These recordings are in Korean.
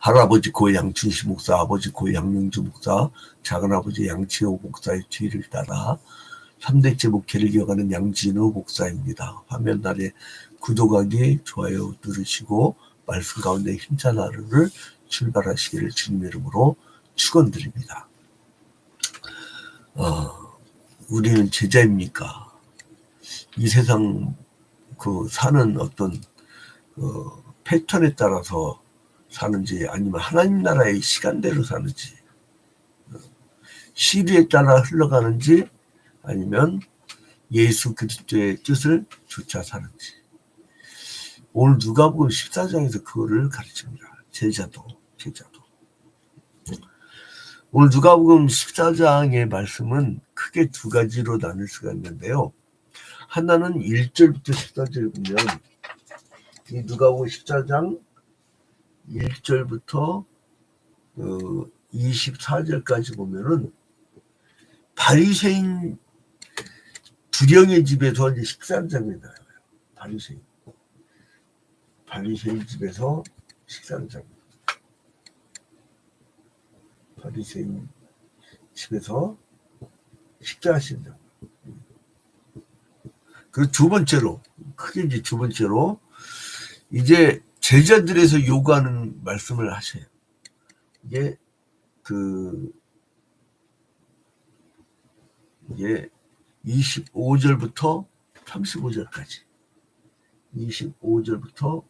할아버지 고 양춘식 목사, 아버지 고 양명주 목사, 작은아버지 양치호 목사의 뒤를 따라 3대째 목회를 이어가는 양진호 목사입니다. 화면 아래 구독하기, 좋아요 누르시고 말씀 가운데 힘찬 하루를 출발하시기를 주님의 이름으로 축원드립니다. 우리는 제자입니까? 이 세상 사는 어떤 패턴에 따라서 사는지, 아니면 하나님 나라의 시간대로 사는지, 시류에 따라 흘러가는지, 아니면 예수 그리스도의 뜻을 쫓아 사는지. 오늘 누가복음 14장에서 그거를 가르칩니다. 제자도. 오늘 누가복음 14장의 말씀은 크게 두 가지로 나눌 수가 있는데요. 하나는 1절부터 14절 보면, 이 누가복음 14장 1절부터 24절까지 보면은 바리새인 두령의 집에서 이제 식사하는 장면이 나와요. 바리새인 집에서 식사하는 장면. 바리새인 집에서 식사하시는 장면. 그리고 두 번째로, 이제 제자들에서 요구하는 말씀을 하셔요. 이게 25절부터 35절까지. 25절부터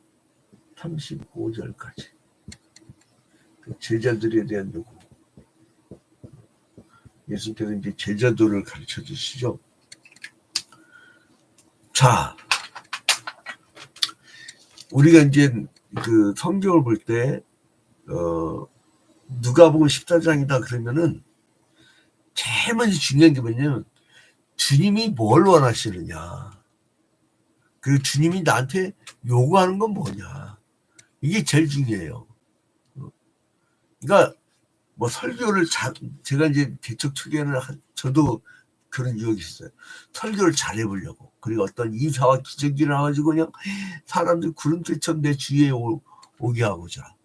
35절까지. 제자들에 대한 요구. 예수께서 이제 제자들을 가르쳐 주시죠. 자, 우리가 이제 성경을 볼 때, 누가복음 14장이다 그러면은, 제일 먼저 중요한 게 뭐냐면, 주님이 뭘 원하시느냐. 그리고 주님이 나한테 요구하는 건 뭐냐. 이게 제일 중요해요. 그러니까, 설교를 제가 이제 개척 초기에는 저도 그런 유혹이 있어요. 설교를 잘 해보려고. 그리고 어떤 이사와 기적이 나와가지고 그냥 사람들 구름대처럼 내 주위에 오게 하고자.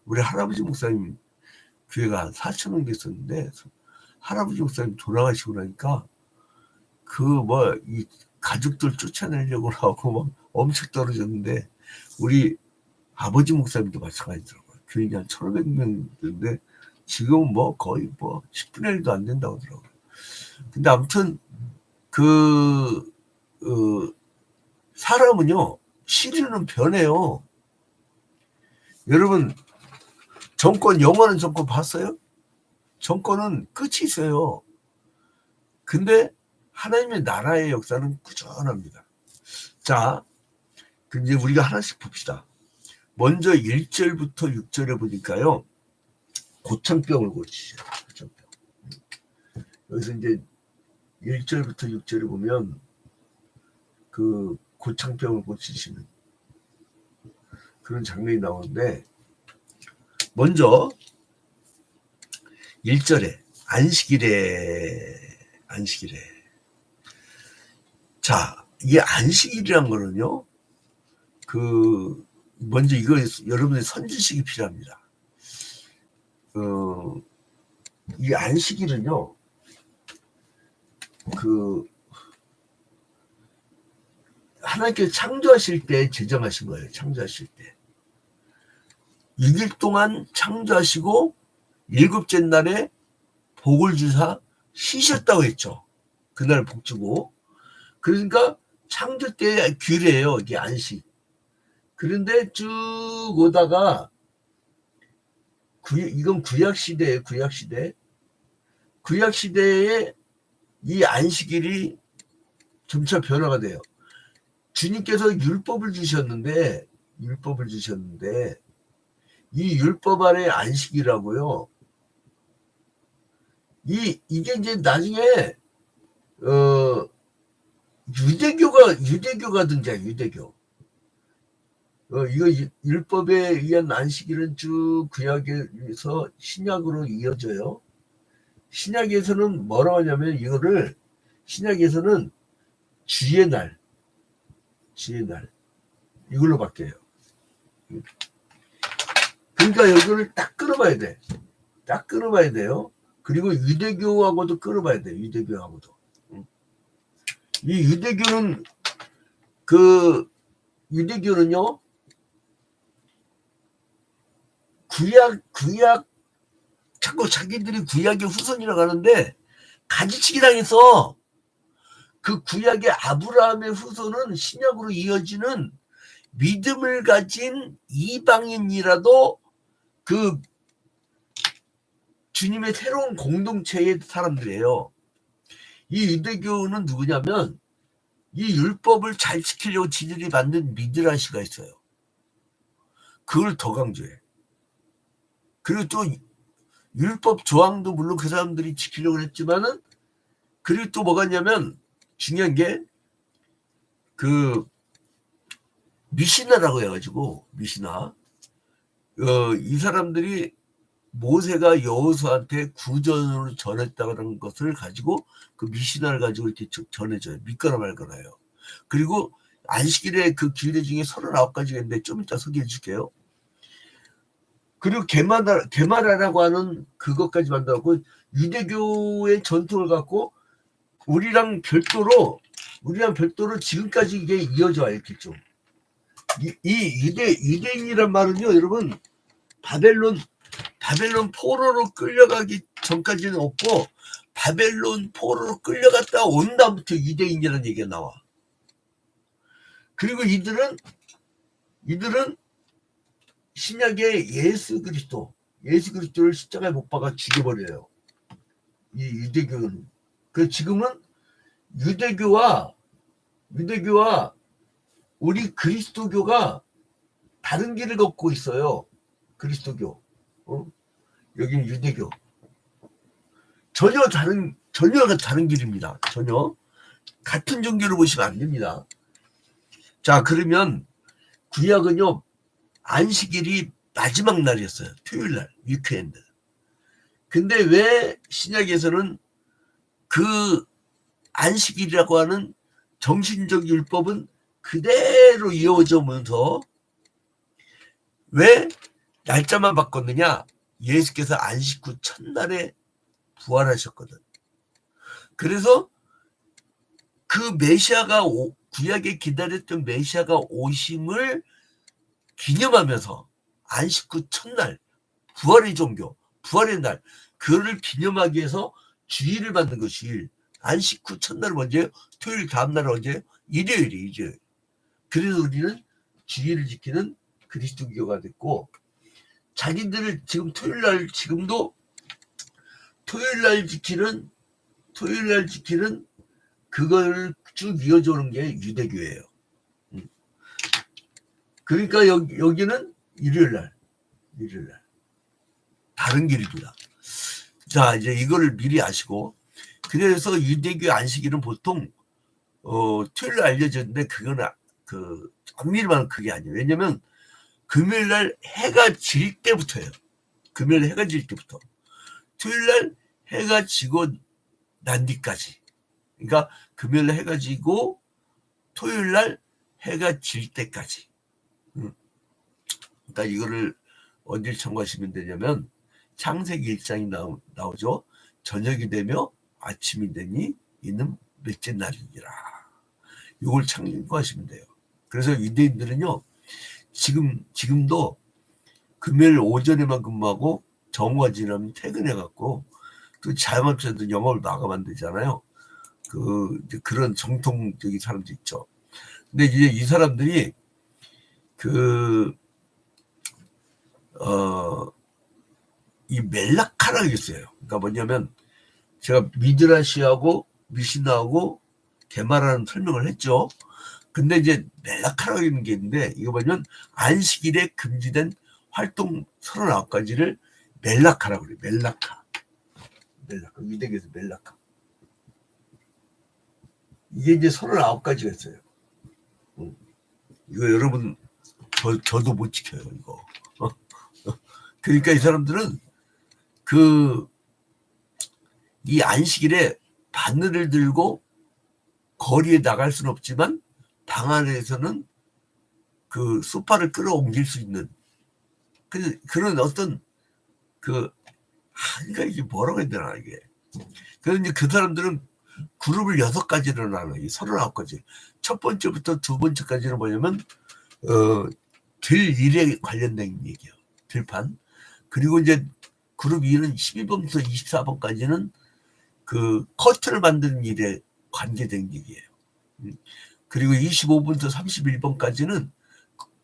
우리 할아버지 목사님 교회가 한 4,000명 됐었는데, 할아버지 목사님 돌아가시고 나니까 이 가족들 쫓아내려고 하고 엄청 떨어졌는데, 우리 아버지 목사님도 마찬가지더라고요. 교인이 한 1,500명 되는데 지금은 거의 10분의 1도 안 된다고 하더라고요. 근데 아무튼 사람은요, 시류는 변해요. 여러분, 영원한 정권 봤어요? 정권은 끝이 있어요. 근데 하나님의 나라의 역사는 꾸준합니다. 자, 이제 우리가 하나씩 봅시다. 먼저 1절부터 6절에 보니까요, 고창병을 고치죠. 고창병. 여기서 이제 1절부터 6절에 보면 고창병을 고치시는 그런 장면이 나오는데, 먼저 1절에 안식일에. 자, 이 안식일이란 거는요, 먼저 이거 여러분의 선지식이 필요합니다. 이 안식일은요, 하나님께서 창조하실 때 제정하신 거예요. 창조하실 때 6일 동안 창조하시고 7째 날에 복을 주사 쉬셨다고 했죠. 그날 복 주고. 그러니까 창조 때 규례예요, 이게 안식. 그런데 쭉 오다가 이건 구약시대예요. 구약시대에 이 안식일이 점차 변화가 돼요. 주님께서 율법을 주셨는데 이 율법 안에 안식이라고요. 이게 이제 나중에 유대교가 등장해요. 유대교. 이거 율법에 의한 안식일은 쭉 구약에서 신약으로 이어져요. 신약에서는 뭐라고 하냐면, 이거를 신약에서는 주의 날 이걸로 바뀌어요. 그러니까 여기를 딱 끊어봐야 돼. 딱 끊어봐야 돼요. 그리고 유대교하고도 끊어봐야 돼. 유대교하고도. 이 유대교는요, 구약, 자꾸 자기들이 구약의 후손이라고 하는데, 가지치기 당했어. 그 구약의 아브라함의 후손은 신약으로 이어지는 믿음을 가진 이방인이라도 그 주님의 새로운 공동체의 사람들이에요. 이 유대교는 누구냐면 이 율법을 잘 지키려고 지들이 만든 미드라시가 있어요. 그걸 더 강조해. 그리고 또 율법 조항도 물론 그 사람들이 지키려고 했지만은, 그리고 또 뭐가 있냐면 중요한 게 그 미시나라고 해가지고, 미시나, 이 사람들이 모세가 여호수아한테 구전으로 전했다는 것을 가지고 그 미시나를 가지고 이렇게 전해줘요. 믿거나 말거나요. 그리고 안식일에 그 길대 중에 39가지가 있는데 좀 이따 소개해 줄게요. 그리고 게마라라고 하는 그것까지 만들었고, 유대교의 전통을 갖고 우리랑 별도로 지금까지 이게 이어져 와요. 이렇게 좀. 유대인이란 말은요, 여러분, 바벨론 포로로 끌려가기 전까지는 없고, 바벨론 포로로 끌려갔다 온 다음부터 유대인이라는 얘기가 나와. 그리고 이들은 신약의 예수 그리스도를 십자가에 못 박아 죽여버려요. 이 유대교는. 그 지금은 유대교와 우리 그리스도교가 다른 길을 걷고 있어요. 그리스도교. 여기는 유대교. 전혀 다른 길입니다. 전혀. 같은 종교로 보시면 안 됩니다. 자, 그러면 구약은요, 안식일이 마지막 날이었어요. 토요일 날, 위크엔드. 근데 왜 신약에서는 그 안식일이라고 하는 정신적 율법은 그대로 이어져면서 왜 날짜만 바꿨느냐? 예수께서 안식 후 첫날에 부활하셨거든. 그래서 그 메시아가 구약에 기다렸던 메시아가 오심을 기념하면서 안식 후 첫날, 부활의 종교, 부활의 날, 그거를 기념하기 위해서 주일을 만든 거. 주일. 안식 후 첫날은 언제예요? 토요일 다음 날은 언제예요? 일요일. 그래서 우리는 주일을 지키는 그리스도교가 됐고, 자기들을 지금 지금도 토요일 날 지키는 그걸 쭉 이어져 오는 게 유대교예요. 그러니까 여기는 일요일 날. 다른 길입니다. 자, 이제 이거를 미리 아시고, 그래서 유대교 안식일은 보통 토요일 날 알려졌는데, 그거는 엄밀히 말하면 그게 아니에요. 왜냐면 금요일 날 해가 질 때부터예요. 금요일 해가 질 때부터. 토요일 날 해가 지고 난 뒤까지. 그러니까 금요일 날 해가 지고 토요일 날 해가 질 때까지. 그러니까 이거를 어딜 참고하시면 되냐면 창세기 1장이 나오죠. 저녁이 되며 아침이 되니 이는 몇째 날이니라. 이걸 참고하시면 돼요. 그래서 유대인들은요, 지금도 금요일 오전에만 근무하고 정오가 지나면 퇴근해갖고 또 자영업자도 영업을 마감하면 되잖아요. 그런 정통적인 사람도 있죠. 근데 이제 이 사람들이 이 멜라카라고 있어요. 그러니까 뭐냐면 제가 미드라시하고 미시나하고 게마라는 설명을 했죠. 근데 이제 멜라카라고 있는 게 있는데, 이거 보면 안식일에 금지된 활동 39가지를 멜라카라고 그래요. 멜라카. 유대교에서 멜라카. 이게 이제 39가지가 있어요. 이거 여러분, 저도 못 지켜요, 이거. 그러니까 이 사람들은 이 안식일에 바늘을 들고 거리에 나갈 수는 없지만 방 안에서는 그 소파를 끌어옮길 수 있는 그런 어떤 그러니까 이게 뭐라고 해야 되나 이게. 그래서 이제 그 사람들은 그룹을 6가지로 나눠요. 39가지. 첫 번째부터 두 번째까지는 뭐냐면 될 일에 관련된 얘기예요. 들판. 그리고 이제 그룹 2는 12번부터 24번까지는 그 커트를 만드는 일에 관계된 얘기예요. 그리고 25번부터 31번까지는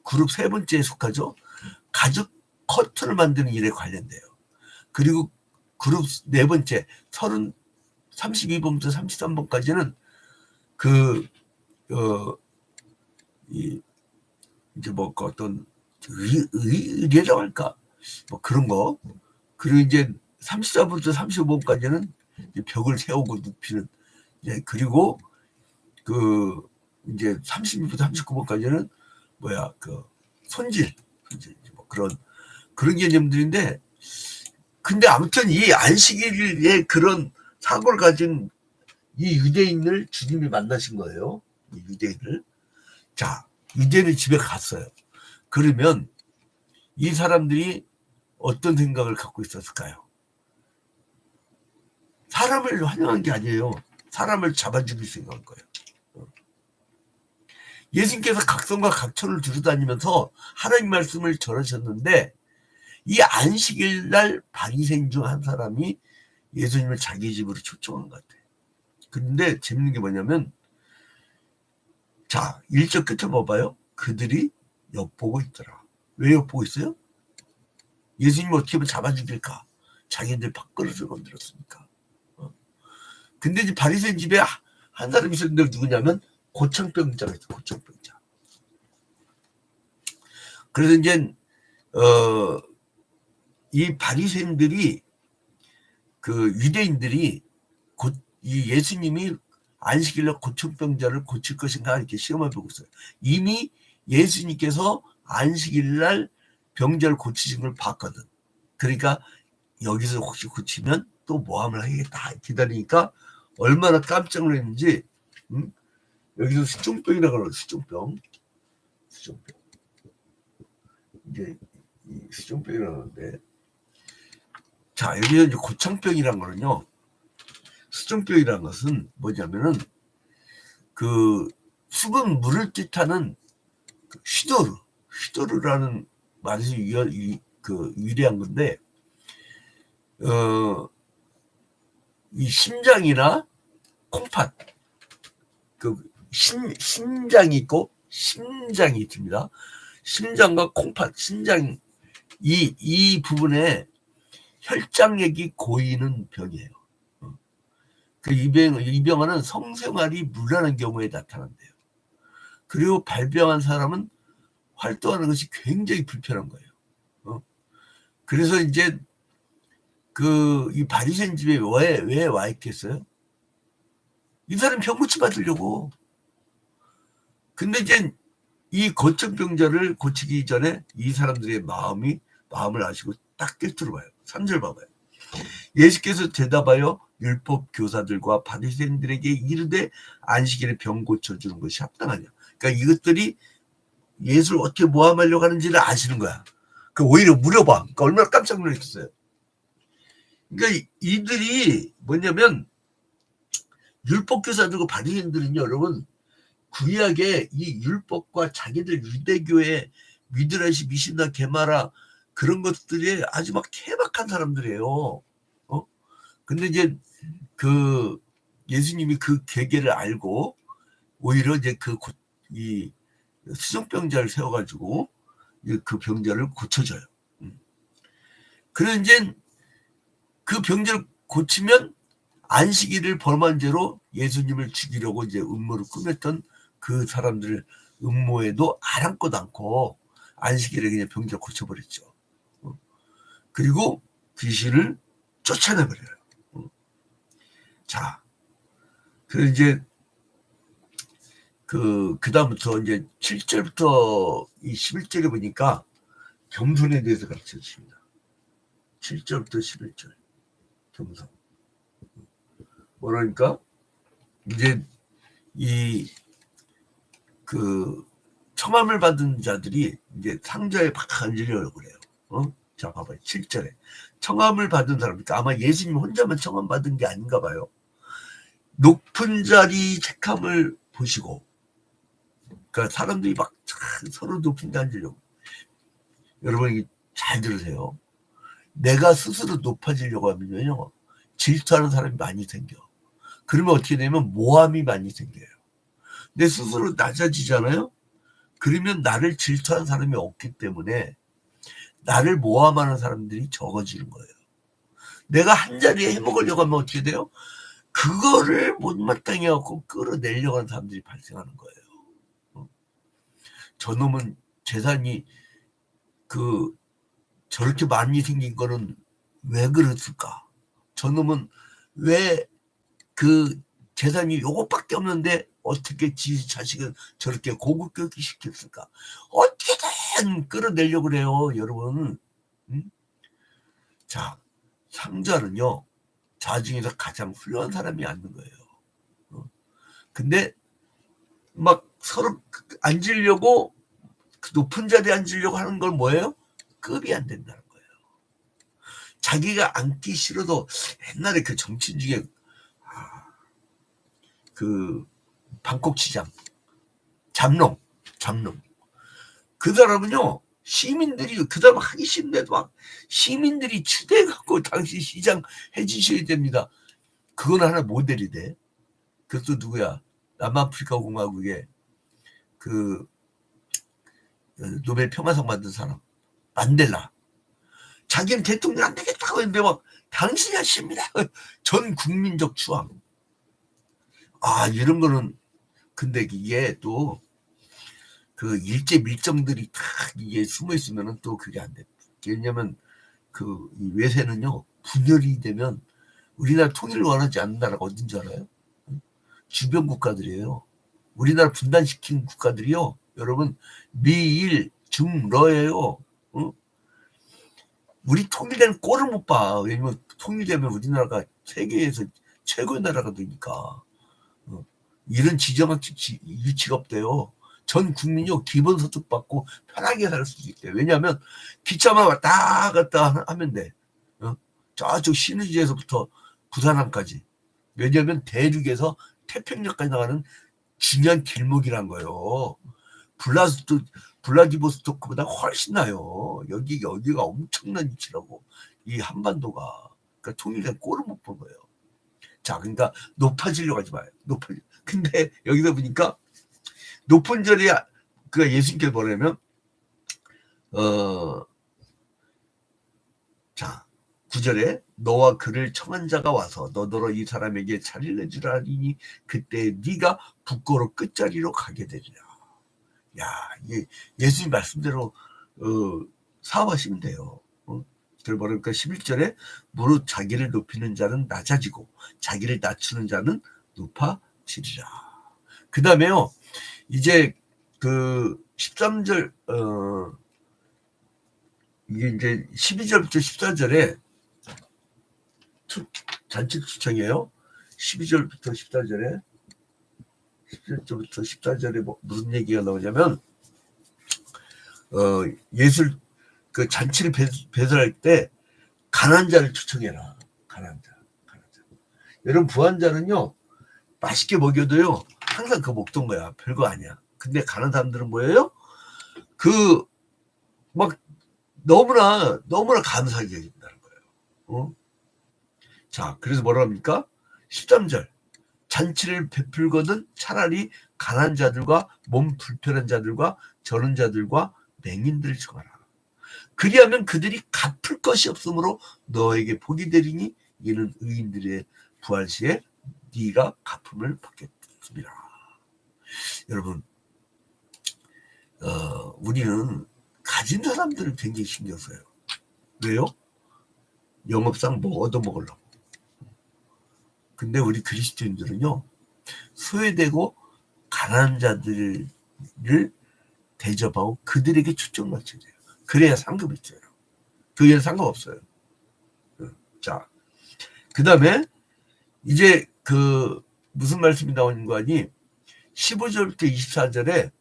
그룹 세 번째에 속하죠. 가죽 커트를 만드는 일에 관련돼요. 그리고 그룹 네 번째 32번부터 33번까지는 이제 뭐 어떤 의례라고 할까 뭐 그런 거. 그리고 이제 34번부터 35번까지는 벽을 세우고 눕히는. 그리고 이제 32부터 39번까지는 손질 뭐 그런 개념들인데, 근데 아무튼 이 안식일에 그런 사고를 가진 이 유대인을 주님이 만나신 거예요. 이 유대인을. 자, 유대인이 집에 갔어요. 그러면 이 사람들이 어떤 생각을 갖고 있었을까요? 사람을 환영한 게 아니에요. 사람을 잡아 죽일 생각한 거예요. 예수님께서 각성과 각처를 두루다니면서 하나님 말씀을 전하셨는데, 이 안식일 날 바리새인 중 한 사람이 예수님을 자기 집으로 초청한 것 같아요. 그런데 재밌는 게 뭐냐면, 자, 1절 끝에 봐봐요. 그들이 엿보고 있더라. 왜 엿보고 있어요? 예수님 어떻게 하면 잡아 죽일까? 자기들 밥그릇을 건드렸으니까. 근데 이제 바리새인 집에 한 사람이 있었는데 누구냐면 고창병자가 있어. 고창병자. 그래서 이제 이 바리새인들이 유대인들이 이 예수님이 안식일날 고창병자를 고칠 것인가 이렇게 시험을 보고 있어요. 이미 예수님께서 안식일날 병자를 고치신 걸 봤거든. 그러니까 여기서 혹시 고치면 또 모함을 하겠다 기다리니까 얼마나 깜짝 놀랐는지. 여기서 수종병이라고 그래요. 수종병. 이제 수종병이라고 하는데, 자, 여기서 이제 고창병이라는 거는요, 수종병이라는 것은 뭐냐면은 수분 물을 뜻하는 휘도르라는 말에서 유래한 건데, 이 심장이나 콩팥, 심장이 있고 심장이 있습니다. 심장과 콩팥, 심장 이 부분에 혈장액이 고이는 병이에요. 이 병은 성생활이 무난한 경우에 나타난대요. 그리고 발병한 사람은 활동하는 것이 굉장히 불편한 거예요. 그래서 이제 이 바리새인 집에 왜 와 있겠어요? 이 사람 병 고치 받으려고. 근데 이제 이 고청병자를 고치기 전에 이 사람들의 마음을 아시고 딱 꿰뚫어봐요. 3절 봐봐요. 예수께서 대답하여 율법 교사들과 바리새인들에게 이르되 안식일에 병 고쳐주는 것이 합당하냐. 그러니까 이것들이 예수를 어떻게 모함하려고 하는지를 아시는 거야. 오히려 물어봐. 그러니까 얼마나 깜짝 놀랐겠어요. 그러니까 이들이 뭐냐면, 율법 교사들과 바리새인들은요, 여러분, 구약의 이 율법과 자기들 유대교의 미드라시, 미신나, 게마라 그런 것들이 아주 막 케박한 사람들이에요. 근데 이제 예수님이 그 계계를 알고 오히려 이제 이 수종병자를 세워가지고 그 병자를 고쳐줘요. 그래서 이제 그 병자를 고치면 안식일을 범한 죄로 예수님을 죽이려고 이제 음모를 꾸몄던 그 사람들 음모에도 아랑곳 않고 안식일에 그냥 병자를 고쳐버렸죠. 그리고 귀신을 쫓아내버려요. 자, 그래서 이제 그 다음부터 이제 7절부터 이 11절에 보니까 겸손에 대해서 가르쳐 주십니다. 7절부터 11절. 겸손. 뭐라니까? 이제 청함을 받은 자들이 이제 상자에 막 앉으려고 그래요. 자, 봐봐요. 7절에. 청함을 받은 사람이니까 아마 예수님 혼자만 청함 받은 게 아닌가 봐요. 높은 자리 택함을 보시고, 그러니까 사람들이 막 서로 높은 데 앉으려고. 여러분, 잘 들으세요. 내가 스스로 높아지려고 하면요, 질투하는 사람이 많이 생겨. 그러면 어떻게 되면 모함이 많이 생겨요. 내 스스로 낮아지잖아요? 그러면 나를 질투하는 사람이 없기 때문에 나를 모함하는 사람들이 적어지는 거예요. 내가 한 자리에 해먹으려고 하면 어떻게 돼요? 그거를 못마땅해 갖고 끌어내려고 하는 사람들이 발생하는 거예요. 저놈은 재산이 저렇게 많이 생긴 거는 왜 그랬을까? 저놈은 왜 재산이 요것밖에 없는데 어떻게 지 자식을 저렇게 고급 교육을 시켰을까? 어떻게든 끌어내려고 그래요, 여러분. 자, 상자는요, 자 중에서 가장 훌륭한 사람이 앉는 거예요. 근데 막 서로 앉으려고, 높은 자리에 앉으려고 하는 건 뭐예요? 급이 안 된다는 거예요. 자기가 앉기 싫어도, 옛날에 그 정치인 중에 방콕시장 잠룡 그 사람은요, 시민들이 그 사람 하기 싫은데도 막 시민들이 추대해갖고 당신 시장 해주셔야 됩니다. 그건 하나 모델이 돼. 그것도 누구야? 남아프리카 공화국에 노벨 평화상 받은 사람 만델라. 자기는 대통령 안 되겠다고 했는데 막 당신이 하십니다. 전 국민적 추앙. 이런 거는, 근데 이게 또 일제 밀정들이 다 이게 숨어 있으면은 또 그게 안 돼. 왜냐면 이 외세는요, 분열이 되면, 우리나라 통일을 원하지 않는 나라가 어딘 줄 알아요? 주변 국가들이에요. 우리나라 분단시킨 국가들이요, 여러분, 미일 중러예요. 우리 통일되는 꼴을 못 봐. 왜냐면 통일되면 우리나라가 세계에서 최고의 나라가 되니까. 이런 지정한 유치가 없대요. 전 국민이 기본소득 받고 편하게 살 수 있대요. 왜냐하면 기차만 왔다 갔다 하면 돼. 저쪽 신의지에서부터 부산항까지. 왜냐하면 대륙에서 태평양까지 나가는 중요한 길목이란 거예요. 블라디보스토크보다 훨씬 나요. 여기가 엄청난 위치라고. 이 한반도가. 그러니까 통일된 꼴을 못 본 거예요. 자, 그러니까 높아지려고 하지 마요. 근데 여기서 보니까 높은 자리에 예수님께서 뭐냐면, 자, 9절에 너와 그를 청한 자가 와서 너더러 이 사람에게 자리를 내주라 하니 그때 네가 부끄러 끝자리로 가게 되리라. 야, 예수님 말씀대로 사업하시면 돼요. 그러니까 11절에 무릇 자기를 높이는 자는 낮아지고 자기를 낮추는 자는 높아지리라. 그 다음에요, 이제 13절, 이게 이제 12절부터 14절에 잔치 추청이에요. 12절부터 14절에, 17절부터 14절에 무슨 얘기가 나오냐면, 잔치를 배설할 때 가난한 자를 추청해라. 가난한 자. 여러분, 부한 자는요, 맛있게 먹여도요, 항상 먹던 거야. 별거 아니야. 근데 가난한 사람들은 뭐예요? 막 너무나 감사하게 해준다는 거예요. 자, 그래서 뭐라 합니까? 13절. 잔치를 베풀거든 차라리 가난한 자들과 몸 불편한 자들과 저런 자들과 맹인들을 청하라. 그리하면 그들이 갚을 것이 없으므로 너에게 복이 되리니 이는 의인들의 부활 시에 네가 갚음을 받겠습니다. 여러분, 우리는 가진 사람들을 굉장히 신경 써요. 왜요? 영업상 뭐 얻어먹으려고. 근데 우리 그리스도인들은요, 소외되고 가난한 자들을 대접하고 그들에게 초점 맞춰야 돼요. 그래야 상급이 있어요. 그게는 상관없어요. 자, 그 다음에 이제 무슨 말씀이 나오는 거 아니? 15절부터 24절에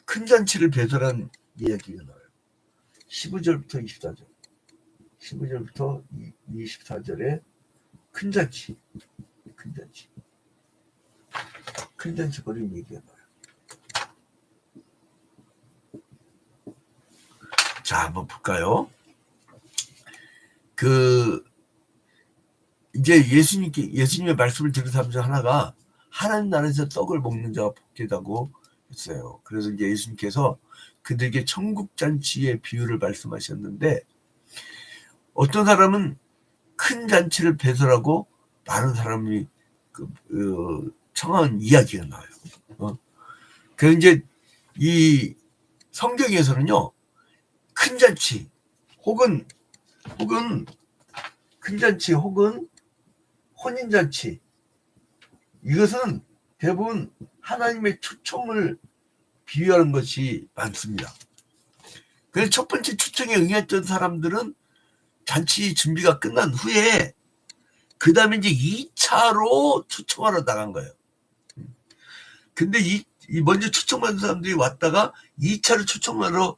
큰 잔치를 배설한 이야기가 나와요. 15절부터 24절. 15절부터 24절에 큰 잔치. 큰 잔치. 큰 잔치 거리를 얘기해봐요. 자, 한번 볼까요? 이제 예수님의 말씀을 들은 사람 중 하나가 하나님 나라에서 떡을 먹는 자가 복되다고 했어요. 그래서 이제 예수님께서 그들에게 천국 잔치의 비유를 말씀하셨는데, 어떤 사람은 큰 잔치를 배설하고 많은 사람이 청한 이야기가 나와요. 그래서 이제 이 성경에서는요, 큰 잔치 혹은 큰 잔치 혹은 혼인 잔치, 이것은 대부분 하나님의 초청을 비유하는 것이 많습니다. 그래서 첫 번째 초청에 응했던 사람들은 잔치 준비가 끝난 후에 그 다음에 이제 2차로 초청하러 나간 거예요. 근데 이 먼저 초청받은 사람들이 왔다가 2차로 초청하러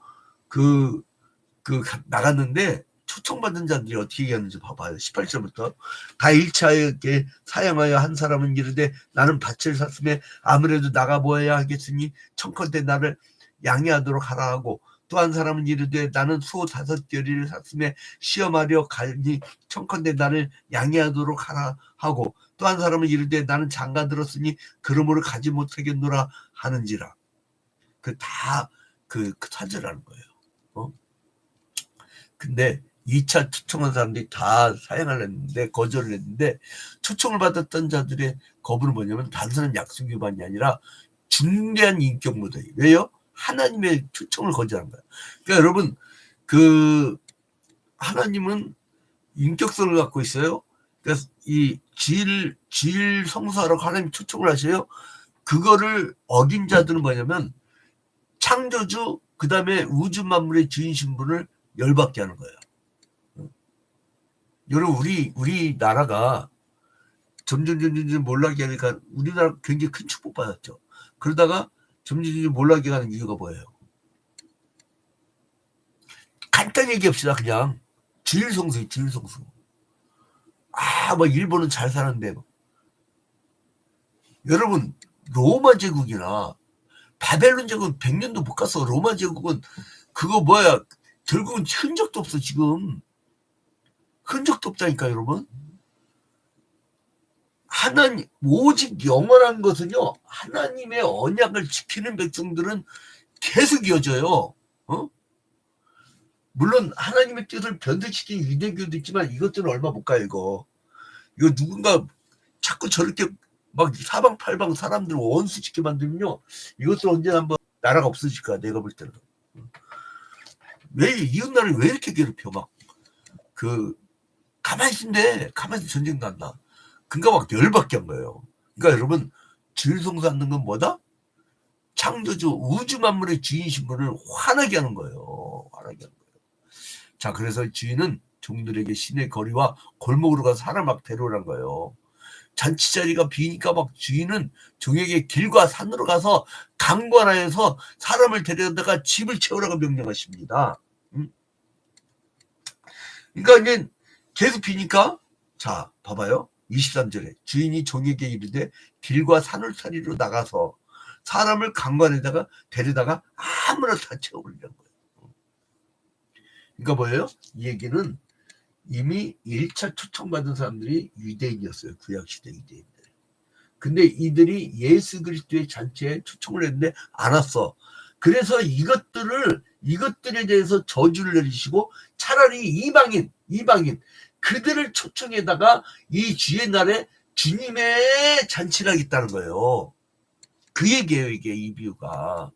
나갔는데, 초청받은 자들이 어떻게 얘기하는지 봐봐요. 18절부터. 다 1차에 사양하여 한 사람은 이르되 나는 밭을 샀음에 아무래도 나가보아야 하겠으니 청컨대 나를 양해하도록 하라 하고, 또 한 사람은 이르되 나는 소 5겨리를 샀음에 시험하려 가니 청컨대 나를 양해하도록 하라 하고, 또 한 사람은 이르되 나는 장가 들었으니 그러므로 가지 못하겠노라 하는지라. 다 사절하는 거예요. 근데 2차 초청한 사람들이 다 사양을 했는데, 거절을 했는데, 초청을 받았던 자들의 거부는 뭐냐면 단순한 약속 위반이 아니라 중대한 인격 모독이에요. 왜요? 하나님의 초청을 거절한 거예요. 그러니까 여러분, 하나님은 인격성을 갖고 있어요. 그래서 이 질 성사하라고 하나님 초청을 하셔요. 그거를 어긴 자들은 뭐냐면 창조주, 그 다음에 우주 만물의 주인신 분을 열받게 하는 거예요. 여러분, 우리나라가 점점 몰락이 하니까 우리나라 굉장히 큰 축복받았죠. 그러다가 점점 몰락이 가는 이유가 뭐예요? 간단히 얘기합시다. 그냥 주일성수예요. 주일성수. 뭐 일본은 잘 사는데, 여러분, 로마 제국이나 바벨론 제국은 100년도 못 갔어. 로마 제국은 그거 뭐야, 결국은 흔적도 없어. 지금 흔적도 없다니까. 여러분, 하나님 오직 영원한 것은요, 하나님의 언약을 지키는 백성들은 계속 이어져요. 물론 하나님의 뜻을 변덕시킨 유대교도 있지만 이것들은 얼마 못 가요. 이거 누군가 자꾸 저렇게 막 사방팔방 사람들 원수 짓게 만들면요, 이것도 언제나 한번 나라가 없어질 거야. 내가 볼 때는. 왜 이웃나라를 왜 이렇게 괴롭혀? 막 가만히 있는데 가만히 전쟁 난다. 그러니까 막 열받게 한 거예요. 그러니까 여러분, 주일성사하는 건 뭐다? 창조주 우주 만물의 주인신 분을 화나게 하는 거예요. 화나게 하는 거예요. 자, 그래서 주인은 종들에게 시내 거리와 골목으로 가서 사람 막 데려오란 거예요. 잔치 자리가 비니까 막 주인은 종에게 길과 산으로 가서 강관하여서 사람을 데려다가 집을 채우라고 명령하십니다. 그러니까 이제 계속 비니까, 자, 봐봐요. 23절에 주인이 종에게 이르되 길과 산울타리로 나가서 사람을 강관에다가 데려다가 아무나 다 채워버리는 거예요. 그러니까 뭐예요? 이 얘기는 이미 1차 초청받은 사람들이 유대인이었어요. 구약시대 유대인들. 근데 이들이 예수 그리스도의 잔치에 초청을 했는데 안 왔어. 그래서 이것들에 대해서 저주를 내리시고 차라리 이방인 그들을 초청에다가 이 주의 날에 주님의 잔치를 하겠다는 거예요. 그 얘기예요. 이게 이 비유가.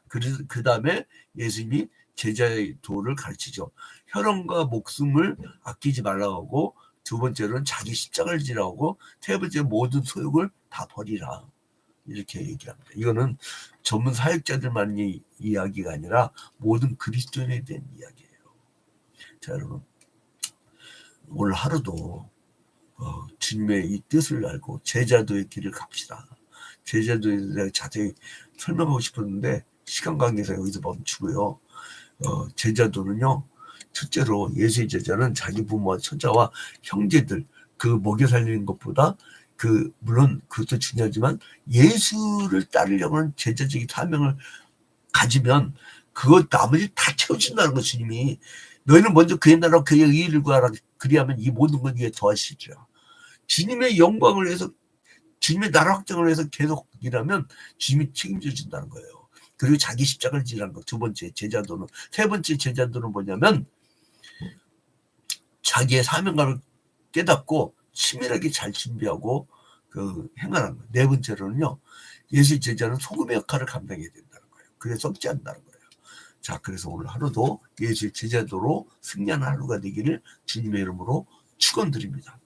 그래서 그 다음에 예수님이 제자의 도를 가르치죠. 혈원과 목숨을 아끼지 말라고 하고, 두 번째로는 자기 십자가를 지라고, 세 번째 모든 소욕을 다 버리라, 이렇게 얘기합니다. 이거는 전문 사역자들만이 이야기가 아니라 모든 그리스도인에 대한 이야기예요. 자, 여러분, 오늘 하루도 주님의 이 뜻을 알고 제자도의 길을 갑시다. 제자도에 대해 자세히 설명하고 싶었는데 시간 관계상 여기서 멈추고요. 제자도는요, 첫째로 예수의 제자는 자기 부모와 처자와 형제들 그 먹여 살리는 것보다 물론 그것도 중요하지만 예수를 따르려고 하는 제자적인 사명을 가지면 그것 나머지 다 채워준다는 거. 주님이 너희는 먼저 그의 나라와 그의 의를 구하라, 그리하면 이 모든 것 위에 더하시리라. 주님의 영광을 위해서, 주님의 나라 확장을 위해서 계속 일하면 주님이 책임져 준다는 거예요. 그리고 자기 십자가를 지라는 거. 두 번째 제자도는. 세 번째 제자도는 뭐냐면 자기의 사명감을 깨닫고 치밀하게 잘 준비하고 행하는 거예요. 네 번째로는요, 예수의 제자는 소금의 역할을 감당해야 된다는 거예요. 그래 썩지 않는다는 거예요. 자, 그래서 오늘 하루도 예수의 제자도로 승리하는 하루가 되기를 주님의 이름으로 축원드립니다.